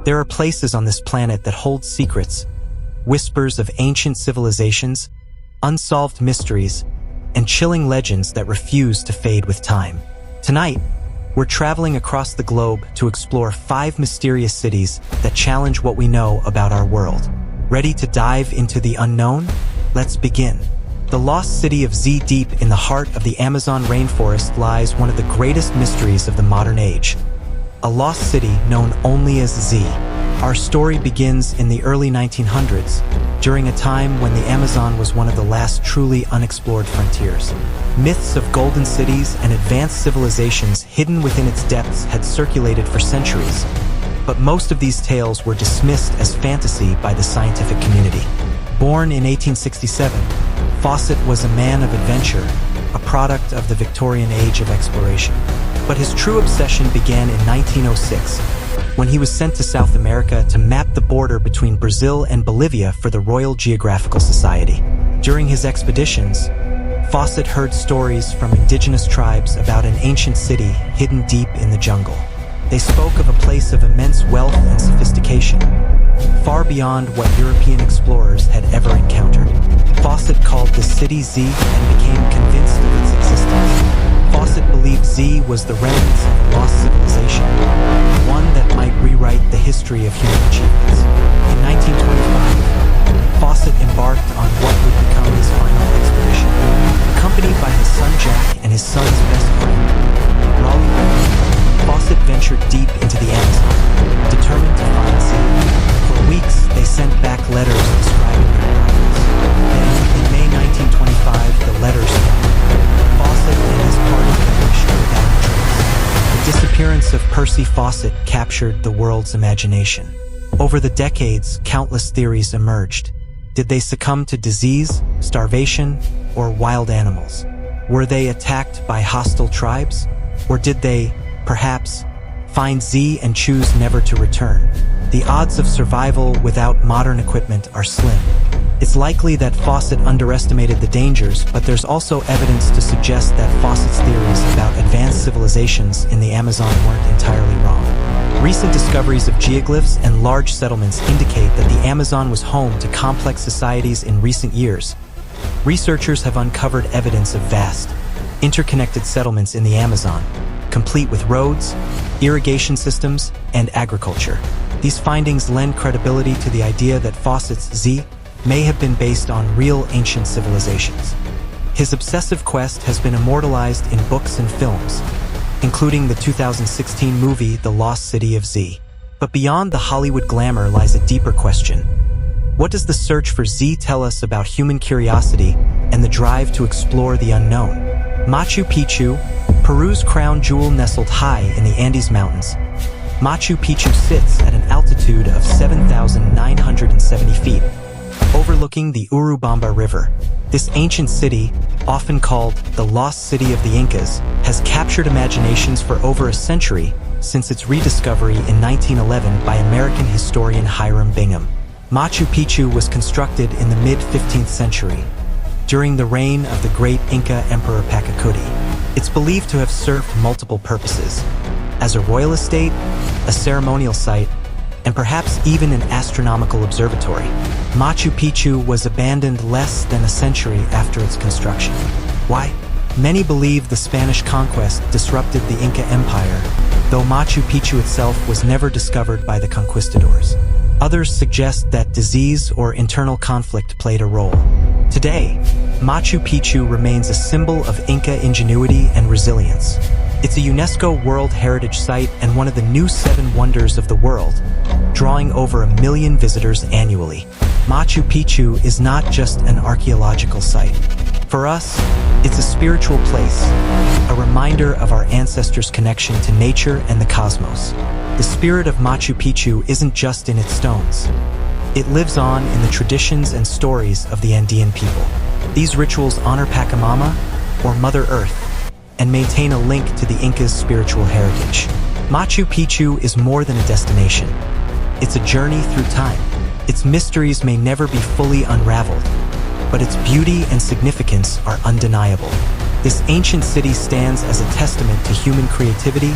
There are places on this planet that hold secrets, whispers of ancient civilizations, unsolved mysteries, and chilling legends that refuse to fade with time. Tonight, we're traveling across the globe to explore 5 mysterious cities that challenge what we know about our world. Ready to dive into the unknown? Let's begin. The lost city of Z. Deep in the heart of the Amazon rainforest lies one of the greatest mysteries of the modern age. A lost city known only as Z. Our story begins in the early 1900s, during a time when the Amazon was one of the last truly unexplored frontiers. Myths of golden cities and advanced civilizations hidden within its depths had circulated for centuries, but most of these tales were dismissed as fantasy by the scientific community. Born in 1867, Fawcett was a man of adventure, a product of the Victorian age of exploration. But his true obsession began in 1906, when he was sent to South America to map the border between Brazil and Bolivia for the Royal Geographical Society. During his expeditions, Fawcett heard stories from indigenous tribes about an ancient city hidden deep in the jungle. They spoke of a place of immense wealth and sophistication, far beyond what European explorers had ever encountered. Fawcett called the city Z and became convinced of its existence. Fawcett believed Z was the remnants of a lost civilization, one that might rewrite the history of human achievements. In 1925, Fawcett embarked on what would become his final expedition. Accompanied by his son Jack and his son's best friend, Raleigh, Fawcett ventured deep into the Amazon, determined to find Z. For weeks, they sent back letters describing their progress. Then, in May 1925, the letters fell. Fawcett and his party vanished without a trace. The disappearance of Percy Fawcett captured the world's imagination. Over the decades, countless theories emerged. Did they succumb to disease, starvation, or wild animals? Were they attacked by hostile tribes? Or did they, perhaps, find Z and choose never to return? The odds of survival without modern equipment are slim. It's likely that Fawcett underestimated the dangers, but there's also evidence to suggest that Fawcett's theories about advanced civilizations in the Amazon weren't entirely wrong. Recent discoveries of geoglyphs and large settlements indicate that the Amazon was home to complex societies in recent years. Researchers have uncovered evidence of vast, interconnected settlements in the Amazon, complete with roads, irrigation systems, and agriculture. These findings lend credibility to the idea that Fawcett's Z may have been based on real ancient civilizations. His obsessive quest has been immortalized in books and films, including the 2016 movie The Lost City of Z. But beyond the Hollywood glamour lies a deeper question. What does the search for Z tell us about human curiosity and the drive to explore the unknown? Machu Picchu, Peru's crown jewel nestled high in the Andes Mountains. Machu Picchu sits at an altitude of 7,970 feet, overlooking the Urubamba River. This ancient city, often called the Lost City of the Incas, has captured imaginations for over a century since its rediscovery in 1911 by American historian Hiram Bingham. Machu Picchu was constructed in the mid-15th century, during the reign of the great Inca Emperor Pachacuti. It's believed to have served multiple purposes: as a royal estate, a ceremonial site, and perhaps even an astronomical observatory. Machu Picchu was abandoned less than a century after its construction. Why? Many believe the Spanish conquest disrupted the Inca Empire, though Machu Picchu itself was never discovered by the conquistadors. Others suggest that disease or internal conflict played a role. Today, Machu Picchu remains a symbol of Inca ingenuity and resilience. It's a UNESCO World Heritage Site and one of the new 7 wonders of the world, drawing over 1 million visitors annually. Machu Picchu is not just an archaeological site. For us, it's a spiritual place, a reminder of our ancestors' connection to nature and the cosmos. The spirit of Machu Picchu isn't just in its stones. It lives on in the traditions and stories of the Andean people. These rituals honor Pachamama, or Mother Earth, and maintain a link to the Incas' spiritual heritage. Machu Picchu is more than a destination. It's a journey through time. Its mysteries may never be fully unraveled, but its beauty and significance are undeniable. This ancient city stands as a testament to human creativity,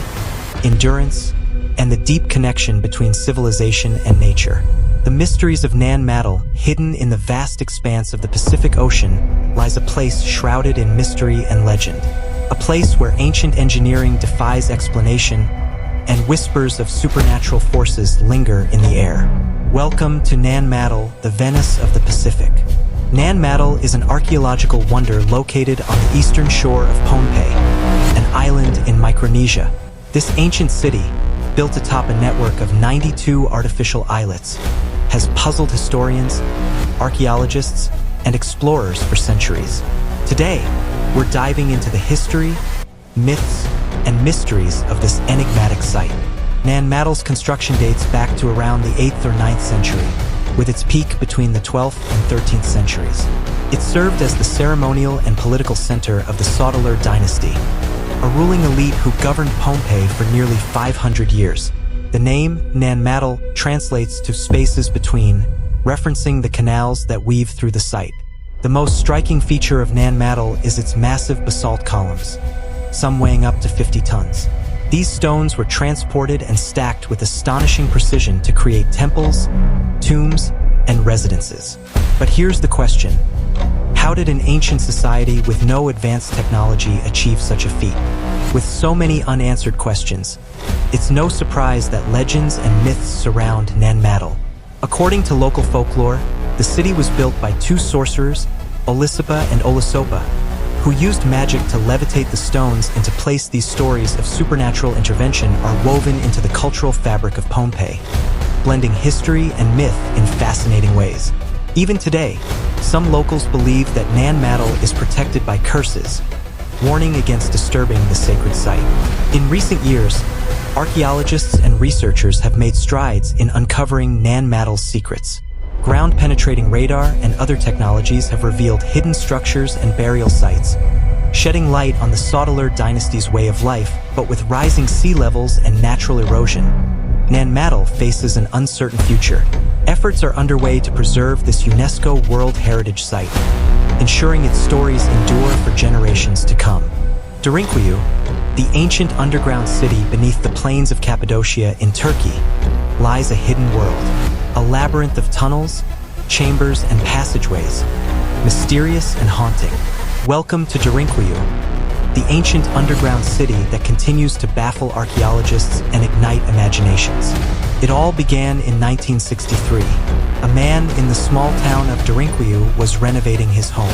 endurance, and the deep connection between civilization and nature. The mysteries of Nan Madol, hidden in the vast expanse of the Pacific Ocean, lies a place shrouded in mystery and legend. A place where ancient engineering defies explanation and whispers of supernatural forces linger in the air. Welcome to Nan Madol, the Venice of the Pacific. Nan Madol is an archaeological wonder located on the eastern shore of Pohnpei, an island in Micronesia. This ancient city, built atop a network of 92 artificial islets, has puzzled historians, archaeologists, and explorers for centuries. Today, we're diving into the history, myths, and mysteries of this enigmatic site. Nan Madol's construction dates back to around the 8th or 9th century, with its peak between the 12th and 13th centuries. It served as the ceremonial and political center of the Sotalar dynasty, a ruling elite who governed Pohnpei for nearly 500 years. The name Nan Madol translates to spaces between, referencing the canals that weave through the site. The most striking feature of Nan Madol is its massive basalt columns, some weighing up to 50 tons. These stones were transported and stacked with astonishing precision to create temples, tombs, and residences. But here's the question: how did an ancient society with no advanced technology achieve such a feat? With so many unanswered questions, it's no surprise that legends and myths surround Nan Madol. According to local folklore, the city was built by two sorcerers, Olisipa and Olisopa, who used magic to levitate the stones and to place. These stories of supernatural intervention are woven into the cultural fabric of Pohnpei, blending history and myth in fascinating ways. Even today, some locals believe that Nan Madol is protected by curses, warning against disturbing the sacred site. In recent years, archaeologists and researchers have made strides in uncovering Nan Madol's secrets. Ground-penetrating radar and other technologies have revealed hidden structures and burial sites, shedding light on the Sotalar dynasty's way of life. But with rising sea levels and natural erosion, Nan Madol faces an uncertain future. Efforts are underway to preserve this UNESCO World Heritage Site, ensuring its stories endure for generations to come. Derinkuyu, the ancient underground city beneath the plains of Cappadocia in Turkey, lies a hidden world. A labyrinth of tunnels, chambers, and passageways, mysterious and haunting. Welcome to Derinkuyu, the ancient underground city that continues to baffle archaeologists and ignite imaginations. It all began in 1963. A man in the small town of Derinkuyu was renovating his home.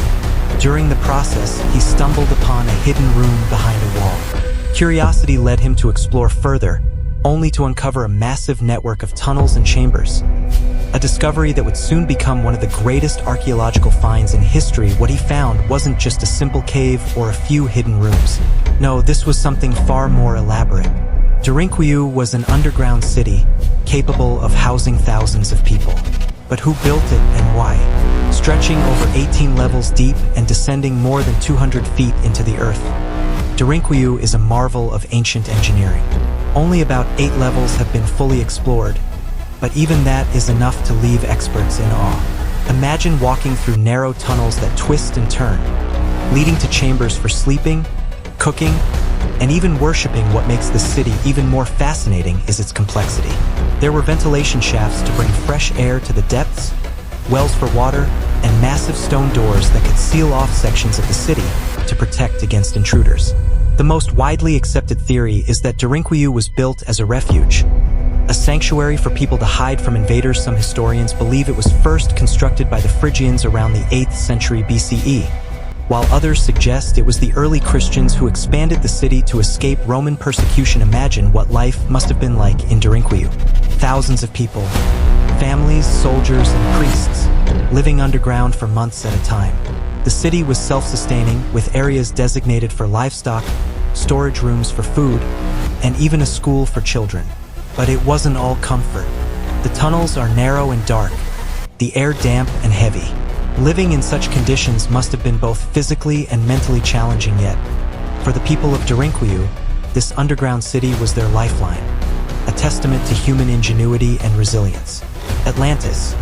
During the process, he stumbled upon a hidden room behind a wall. Curiosity led him to explore further, only to uncover a massive network of tunnels and chambers. A discovery that would soon become one of the greatest archaeological finds in history. What he found wasn't just a simple cave or a few hidden rooms. No, this was something far more elaborate. Derinkuyu was an underground city, capable of housing thousands of people. But who built it and why? Stretching over 18 levels deep and descending more than 200 feet into the earth, Derinkuyu is a marvel of ancient engineering. Only about 8 levels have been fully explored, but even that is enough to leave experts in awe. Imagine walking through narrow tunnels that twist and turn, leading to chambers for sleeping, cooking, and even worshipping. What makes this city even more fascinating is its complexity. There were ventilation shafts to bring fresh air to the depths, wells for water, and massive stone doors that could seal off sections of the city to protect against intruders. The most widely accepted theory is that Derinkuyu was built as a refuge, a sanctuary for people to hide from invaders. Some historians believe it was first constructed by the Phrygians around the 8th century BCE, while others suggest it was the early Christians who expanded the city to escape Roman persecution. Imagine what life must have been like in Derinkuyu. Thousands of people, families, soldiers, and priests, living underground for months at a time. The city was self-sustaining, with areas designated for livestock, storage rooms for food, and even a school for children. But it wasn't all comfort. The tunnels are narrow and dark, the air damp and heavy. Living in such conditions must have been both physically and mentally challenging. Yet, for the people of Derinkuyu, this underground city was their lifeline, a testament to human ingenuity and resilience. Atlantis,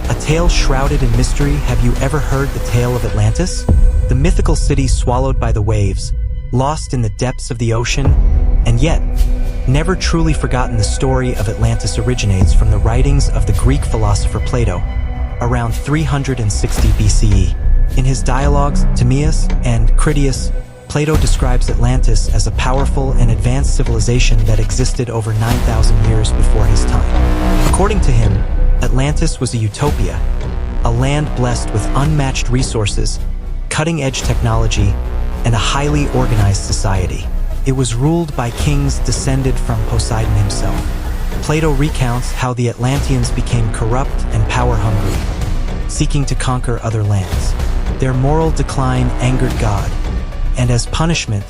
a tale shrouded in mystery. Have you ever heard the tale of Atlantis? The mythical city swallowed by the waves, lost in the depths of the ocean, and yet, never truly forgotten. The story of Atlantis originates from the writings of the Greek philosopher Plato, around 360 BCE. In his dialogues, Timaeus and Critias, Plato describes Atlantis as a powerful and advanced civilization that existed over 9,000 years before his time. According to him, Atlantis was a utopia, a land blessed with unmatched resources, cutting-edge technology, and a highly organized society. It was ruled by kings descended from Poseidon himself. Plato recounts how the Atlanteans became corrupt and power-hungry, seeking to conquer other lands. Their moral decline angered God, and as punishment,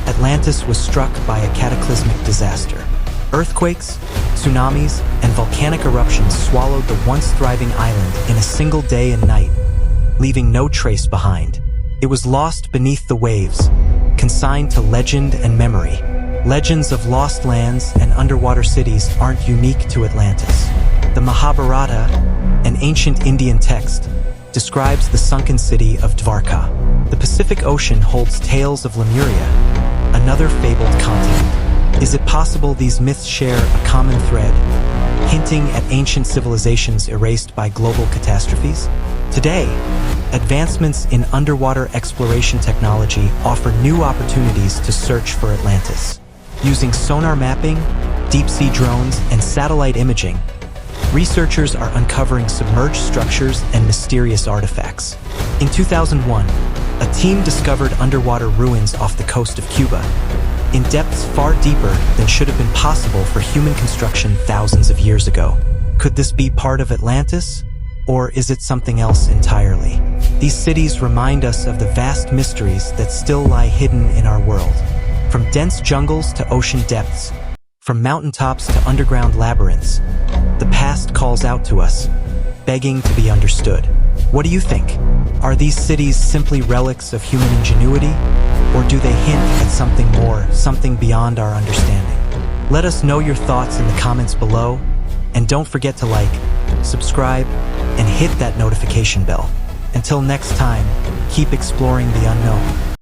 Atlantis was struck by a cataclysmic disaster. Earthquakes, tsunamis, and volcanic eruptions swallowed the once thriving island in a single day and night, leaving no trace behind. It was lost beneath the waves, consigned to legend and memory. Legends of lost lands and underwater cities aren't unique to Atlantis. The Mahabharata, an ancient Indian text, describes the sunken city of Dvarka. The Pacific Ocean holds tales of Lemuria, another fabled continent. Is it possible these myths share a common thread, hinting at ancient civilizations erased by global catastrophes? Today, advancements in underwater exploration technology offer new opportunities to search for Atlantis. Using sonar mapping, deep-sea drones, and satellite imaging, researchers are uncovering submerged structures and mysterious artifacts. In 2001, a team discovered underwater ruins off the coast of Cuba, in depths far deeper than should have been possible for human construction thousands of years ago. Could this be part of Atlantis? Or is it something else entirely? These cities remind us of the vast mysteries that still lie hidden in our world. From dense jungles to ocean depths, from mountaintops to underground labyrinths, the past calls out to us, begging to be understood. What do you think? Are these cities simply relics of human ingenuity? Or do they hint at something more, something beyond our understanding? Let us know your thoughts in the comments below, and don't forget to like, subscribe, and hit that notification bell. Until next time, keep exploring the unknown.